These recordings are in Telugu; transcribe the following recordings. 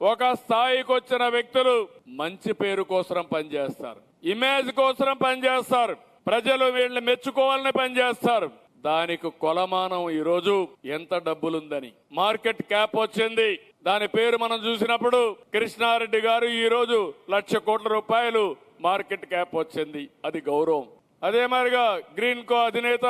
ఒక స్థాయికి వచ్చిన వ్యక్తులు మంచి పేరు కోసం పనిచేస్తారు, ఇమేజ్ కోసం పనిచేస్తారు, ప్రజలు వీళ్ళని మెచ్చుకోవాలని పనిచేస్తారు. దానికి కొలమానం ఈరోజు ఎంత డబ్బులుందని మార్కెట్ క్యాప్ వచ్చింది. దాని పేరు మనం చూసినప్పుడు కృష్ణారెడ్డి గారు ఈ రోజు ₹1,00,000 కోట్ల మార్కెట్ క్యాప్ వచ్చింది. అది గౌరవం. అదే మాదిరిగా గ్రీన్ కో అధినేత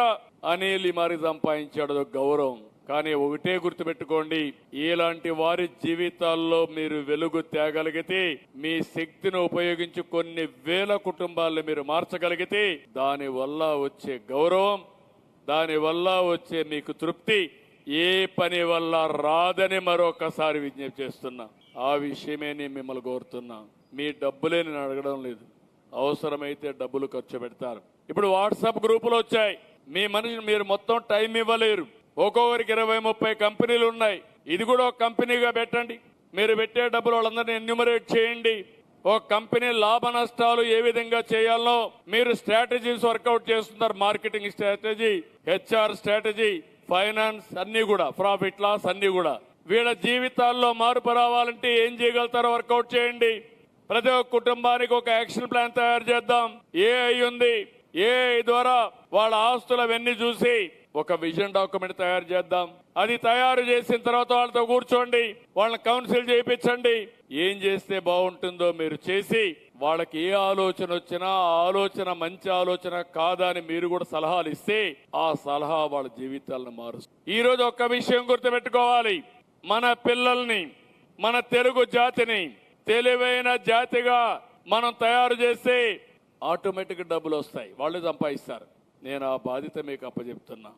అనిల్ మరి సంపాదించాడు, అది గౌరవం. కానీ ఒకటే గుర్తుపెట్టుకోండి, ఇలాంటి వారి జీవితాల్లో మీరు వెలుగు తేగలిగితే, మీ శక్తిని ఉపయోగించి కొన్ని వేల కుటుంబాలను మీరు మార్చగలిగితే, దాని వల్ల వచ్చే గౌరవం, దాని వల్ల వచ్చే మీకు తృప్తి ఏ పని వల్ల రాదని మరొకసారి విజ్ఞప్తి చేస్తున్నా. ఆ విషయమే నేను మిమ్మల్ని కోరుతున్నా. మీ డబ్బులే నేను అడగడం లేదు, అవసరమైతే డబ్బులు ఖర్చు పెడతారు. ఇప్పుడు వాట్సాప్ గ్రూపులు వచ్చాయి. మీ మనిషిని మీరు మొత్తం టైం ఇవ్వలేరు. ఒక్కొక్కరికి 20-30 కంపెనీలు ఉన్నాయి. ఇది కూడా ఒక కంపెనీగా పెట్టండి. మీరు పెట్టే డబ్బులు వాళ్ళందరినీ ఎన్యూమరేట్ చేయండి. ఒక కంపెనీ లాభ నష్టాలు ఏ విధంగా చేయాలో మీరు స్ట్రాటజీస్ వర్కౌట్ చేస్తున్నారు. Marketing strategy, HR strategy, finance అన్ని కూడా, ప్రాఫిట్ లాస్ అన్ని కూడా. వీళ్ళ జీవితాల్లో మార్పు రావాలంటే ఏం చేయగలుగుతారో వర్కౌట్ చేయండి. ప్రతి ఒక్క కుటుంబానికి ఒక యాక్షన్ ప్లాన్ తయారు చేద్దాం. ఏఐ ఉంది, ఏఐ ద్వారా వాళ్ళ ఆస్తులు అవన్నీ చూసి ఒక విజన్ డాక్యుమెంట్ తయారు చేద్దాం. అది తయారు చేసిన తర్వాత వాళ్ళతో కూర్చోండి, వాళ్ళని కౌన్సిల్ చేయించండి. ఏం చేస్తే బాగుంటుందో మీరు చేసి, వాళ్ళకి ఏ ఆలోచన వచ్చినా ఆ ఆలోచన మంచి ఆలోచన కాదా అని మీరు కూడా సలహాలు ఇస్తే, ఆ సలహా వాళ్ళ జీవితాలను మారుస్తుంది. ఈ రోజు ఒక్క విషయం గుర్తుపెట్టుకోవాలి, మన పిల్లల్ని, మన తెలుగు జాతిని తెలివైన జాతిగా మనం తయారు చేస్తే ఆటోమేటిక్ డబ్బులు వస్తాయి, వాళ్ళు సంపాదిస్తారు. నేను ఆ బాధ్యత మీకు అప్పచెప్తున్నా.